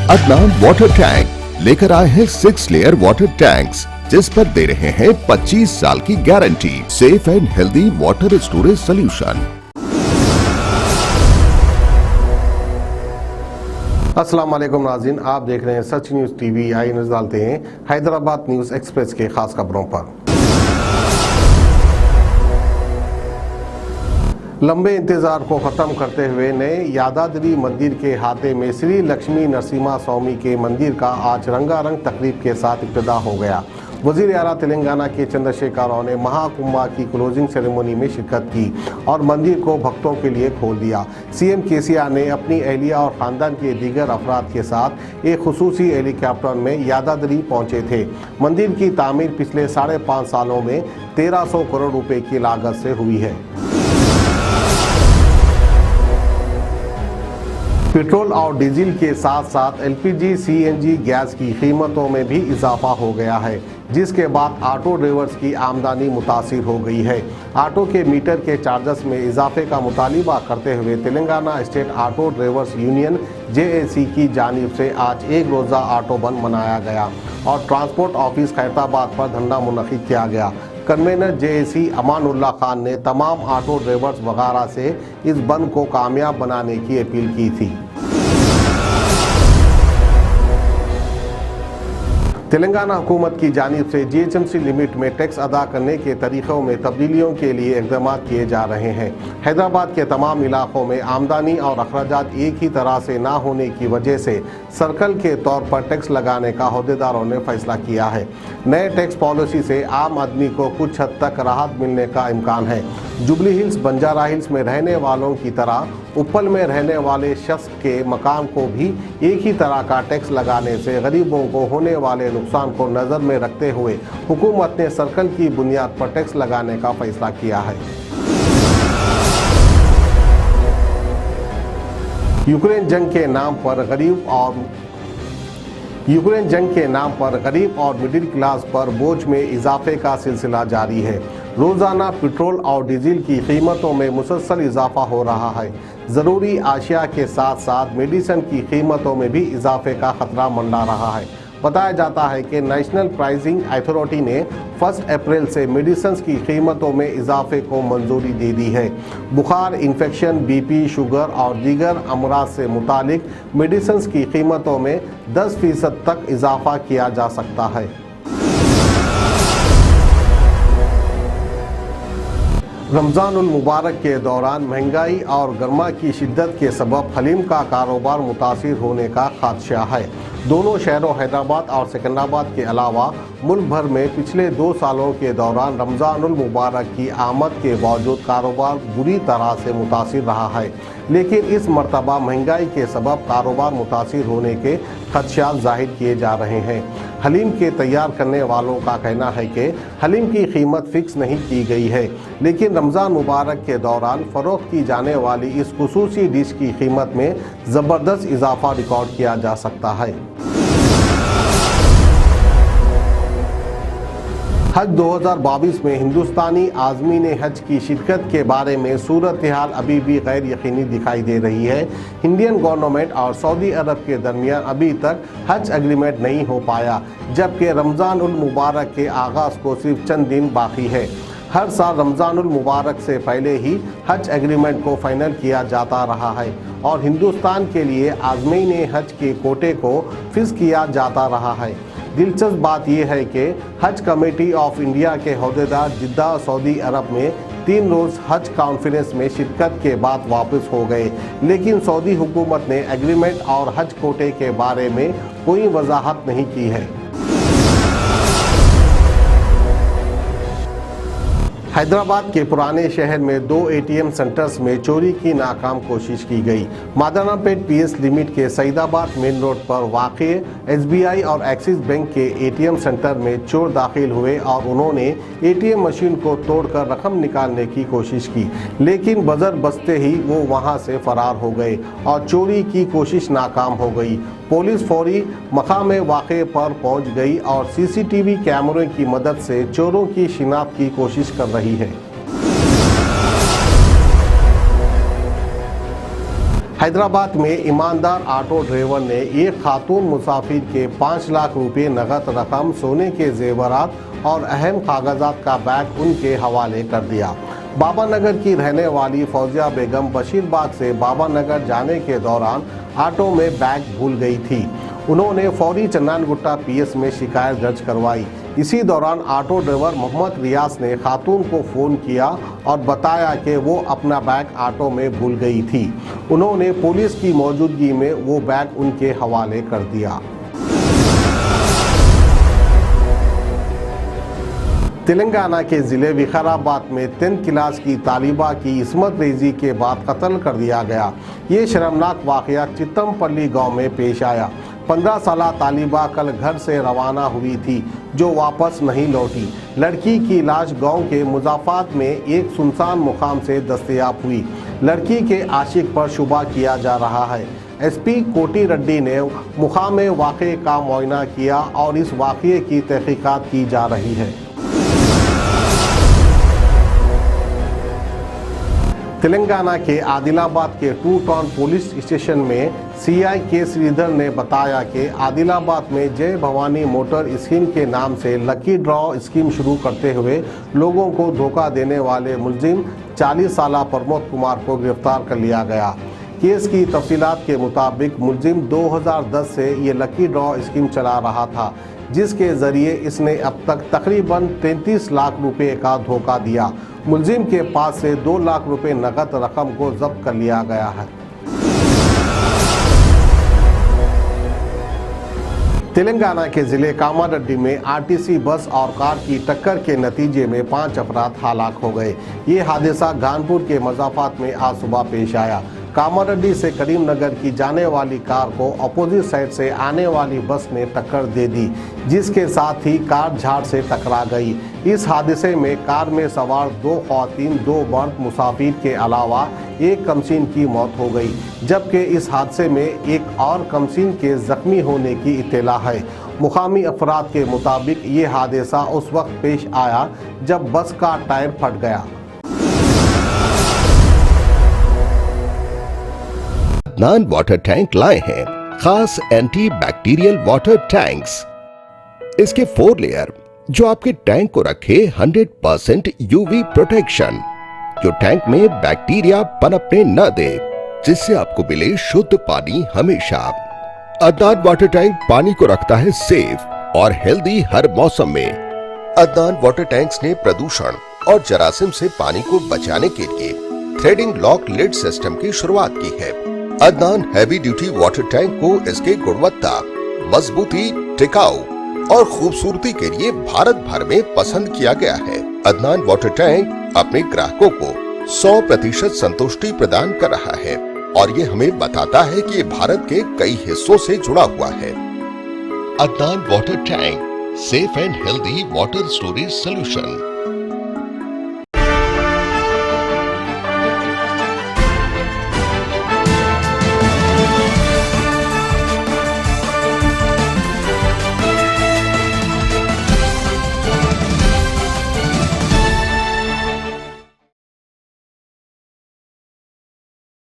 Adnan water tank लेकर आए हैं 6 लेयर वाटर टैंक्स, जिस पर दे रहे हैं 25 साल की guarantee. Safe and healthy water storage solution. अस्सलाम वालेकुम नाज़रीन, आप देख रहे हैं सच न्यूज़ टीवी। आइए नजर डालते हैं हैदराबाद न्यूज़ एक्सप्रेस के खास खबरों पर। लंबे इंतजार को खत्म करते हुए नए यादाद्री मंदिर के हाथे में श्री लक्ष्मी नरसिम्हा स्वामी के मंदिर का आज रंगारंग तकरीब के साथ इब्तिदा हो गया। वज़ीर आला तेलंगाना के चंद्रशेखर ने महाकुंभा की क्लोजिंग सेरेमनी में शिरकत की और मंदिर को भक्तों के लिए खोल दिया। सीएम केसीआर ने अपनी अहलिया और ख़ानदान के दीगर अफराद के साथ एक खुसूसी हेलीकॉप्टर में यादाद्री पहुंचे थे। मंदिर की तामीर पिछले 5.5 सालों में 1300 करोड़ रुपए की लागत से हुई है। पेट्रोल और डीजल के साथ साथ एलपीजी सीएनजी गैस की कीमतों में भी इजाफा हो गया है, जिसके बाद ऑटो ड्राइवर्स की आमदनी मुतासिर हो गई है। ऑटो के मीटर के चार्जेस में इजाफे का मुतालिबा करते हुए Telangana state auto drivers union JAC की जानिब से आज एक रोज़ा ऑटो बंद मनाया गया और ट्रांसपोर्ट ऑफिस खैरताबाद पर धरना मुनक्किद किया गया। कन्वेनर जेएसी अमानुल्लाह खान ने तमाम ऑटो ड्राइवर्स वगैरह से इस बंद को कामयाब बनाने की अपील की थी। तेलंगाना हुकूमत की जानिब से जीएचएमसी लिमिट में टैक्स अदा करने के तरीक़ों में तब्दीलियों के लिए इक़दाम किए जा रहे हैं। हैदराबाद के तमाम इलाकों में आमदनी और अखराजात एक ही तरह से ना होने की वजह से सर्कल के तौर पर टैक्स लगाने का अहदेदारों ने फैसला किया है। नए टैक्स पॉलिसी से आम आदमी को कुछ हद तक राहत मिलने का इम्कान है। जुबली हिल्स बंजारा हिल्स में रहने वालों की तरह उप्पल में रहने वाले शख्स के मकान को भी एक ही तरह का टैक्स लगाने से गरीबों को होने वाले नुकसान को नज़र में रखते हुए हुकूमत ने सर्कल की बुनियाद पर टैक्स लगाने का फैसला किया है। यूक्रेन जंग के नाम पर गरीब और मिडिल क्लास पर बोझ में इजाफे का सिलसिला जारी है। रोज़ाना पेट्रोल और डीजल की कीमतों में मुसलसल इजाफा हो रहा है। ज़रूरी आशिया के साथ साथ मेडिसिन की कीमतों में भी इजाफे का खतरा मंडरा रहा है। बताया जाता है कि नेशनल प्राइसिंग अथॉरिटी ने 1 अप्रैल से मेडिसिन की कीमतों में इजाफे को मंजूरी दे दी है। बुखार, इन्फेक्शन, बीपी, शुगर और दीगर अमराज से मुतालिक मेडिसिन की कीमतों में 10% तक इजाफा किया जा सकता है। रमज़ानुल मुबारक के दौरान महंगाई और गर्मा की शिद्दत के सबब हलीम का कारोबार मुतासिर होने का खदशा है। दोनों शहरों हैदराबाद और सिकंदराबाद के अलावा मुल्क भर में पिछले 2 सालों के दौरान रमज़ानुल मुबारक की आमद के बावजूद कारोबार बुरी तरह से मुतासिर रहा है, लेकिन इस मरतबा महंगाई के सबब कारोबार मुतासिर होने के खदशात जाहिर किए जा रहे हैं। हलीम के तैयार करने वालों का कहना है कि हलीम की कीमत फिक्स नहीं की गई है, लेकिन रमज़ान मुबारक के दौरान फ़रोख्त की जाने वाली इस खुसूसी डिश की कीमत में ज़बरदस्त इजाफा रिकॉर्ड किया जा सकता है। हज 2022 में हिंदुस्तानी आज़मीन हज की शिरकत के बारे में सूरत हाल अभी भी गैर यकीनी दिखाई दे रही है। इंडियन गवर्नमेंट और सऊदी अरब के दरमियान अभी तक हज एग्रीमेंट नहीं हो पाया, जबकि रमज़ानुल मुबारक के आगाज़ को सिर्फ चंद दिन बाकी है। हर साल रमज़ानुल मुबारक से पहले ही हज एग्रीमेंट को फाइनल किया जाता रहा है और हिंदुस्तान के लिए आज़मीन हज के कोटे को फिक्स किया जाता रहा है। दिलचस्प बात यह है कि हज कमेटी ऑफ इंडिया के अहदेदार जिद्दा सऊदी अरब में 3 रोज़ हज कॉन्फ्रेंस में शिरकत के बाद वापस हो गए, लेकिन सऊदी हुकूमत ने एग्रीमेंट और हज कोटे के बारे में कोई वजाहत नहीं की है। हैदराबाद के पुराने शहर में 2 एटीएम सेंटर्स में चोरी की नाकाम कोशिश की गई। मादानापेट पीएस लिमिट के सईदाबाद मेन रोड पर वाक़े एसबीआई और एक्सिस बैंक के एटीएम सेंटर में चोर दाखिल हुए और उन्होंने एटीएम मशीन को तोड़कर रकम निकालने की कोशिश की, लेकिन बजर बजते ही वो वहां से फरार हो गए और चोरी की कोशिश नाकाम हो गई। पुलिस फौरी मकाम वाक़े पर पहुंच गई और सीसीटीवी कैमरे की मदद से चोरों की शिनाख्त की कोशिश कर रही है। हैदराबाद में ईमानदार ऑटो ड्राइवर ने एक खातून मुसाफिर के 5 लाख रुपए नगद रकम, सोने के जेवरात और अहम कागजात का बैग उनके हवाले कर दिया। बाबानगर की रहने वाली फौजिया बेगम बशीरबाग से बाबानगर जाने के दौरान ऑटो में बैग भूल गई थी। उन्होंने फौरी चन्नानगुट्टा पीएस में शिकायत दर्ज करवाई। इसी दौरान ऑटो ड्राइवर मोहम्मद रियाज ने खातून को फ़ोन किया और बताया कि वो अपना बैग ऑटो में भूल गई थी। उन्होंने पुलिस की मौजूदगी में वो बैग उनके हवाले कर दिया। तेलंगाना के ज़िले विकाराबाद में 10th क्लास की तालिबा की इस्मत रेजी के बाद कत्ल कर दिया गया। ये शर्मनाक वाक़या चित्तमपल्ली गांव में पेश आया। 15 साला तालिबा कल घर से रवाना हुई थी, जो वापस नहीं लौटी। लड़की की लाश गांव के मुजाफात में एक सुनसान मुकाम से दस्तयाब हुई। लड़की के आशिक पर शुबा किया जा रहा है। एसपी कोटी रेड्डी ने मुकाम वाक़े का मुआयना किया और इस वाक़े की तहकीकात की जा रही है। तेलंगाना के आदिलाबाद के 2 टाउन पुलिस स्टेशन में सीआई के श्रीधर ने बताया कि आदिलाबाद में जय भवानी मोटर स्कीम के नाम से लकी ड्रॉ स्कीम शुरू करते हुए लोगों को धोखा देने वाले मुलजिम 40 साला प्रमोद कुमार को गिरफ्तार कर लिया गया। केस की तफसीलात के मुताबिक मुलजिम 2010 से ये लकी ड्रॉ स्कीम चला रहा था, जिसके ज़रिए इसने अब तक तकरीबन 33 लाख रुपए का धोखा दिया। मुलजिम के पास से 2 लाख रुपए नकद रकम को जब्त कर लिया गया है। तेलंगाना के ज़िले कामारेड्डी में आरटीसी बस और कार की टक्कर के नतीजे में 5 अफराद हलाक हो गए। ये हादसा कानपुर के मजाफात में आज सुबह पेश आया। कामारेड्डी से करीमनगर की जाने वाली कार को अपोजिट साइड से आने वाली बस ने टक्कर दे दी, जिसके साथ ही कार झाड़ से टकरा गई। इस हादसे में कार में सवार 2 ख़वातीन, 2 मर्द मुसाफिर के अलावा एक कमसीन की मौत हो गई, जबकि इस हादसे में एक और कमसीन के जख्मी होने की इत्तला है। मुकामी अफराद के मुताबिक ये हादसा उस वक्त पेश आया जब बस का टायर फट गया। अदनान वाटर टैंक लाए हैं खास एंटी बैक्टीरियल वाटर टैंक्स। इसके 4 लेयर जो आपके टैंक को रखे 100% यूवी प्रोटेक्शन, जो टैंक में बैक्टीरिया पनपने न दे, जिससे आपको मिले शुद्ध पानी हमेशा। अदनान वाटर टैंक पानी को रखता है सेफ और हेल्दी हर मौसम में। अदनान वाटर टैंक्स ने प्रदूषण और जरासीम से पानी को बचाने के लिए थ्रेडिंग लॉक लिड सिस्टम की शुरुआत की है। Adnan heavy duty water tank को इसके गुणवत्ता, मजबूती, टिकाऊ और खूबसूरती के लिए भारत भर में पसंद किया गया है। अदनान वाटर टैंक अपने ग्राहकों को 100% संतुष्टि प्रदान कर रहा है और ये हमें बताता है कि ये भारत के कई हिस्सों से जुड़ा हुआ है। Adnan water tank, safe and healthy water storage solution.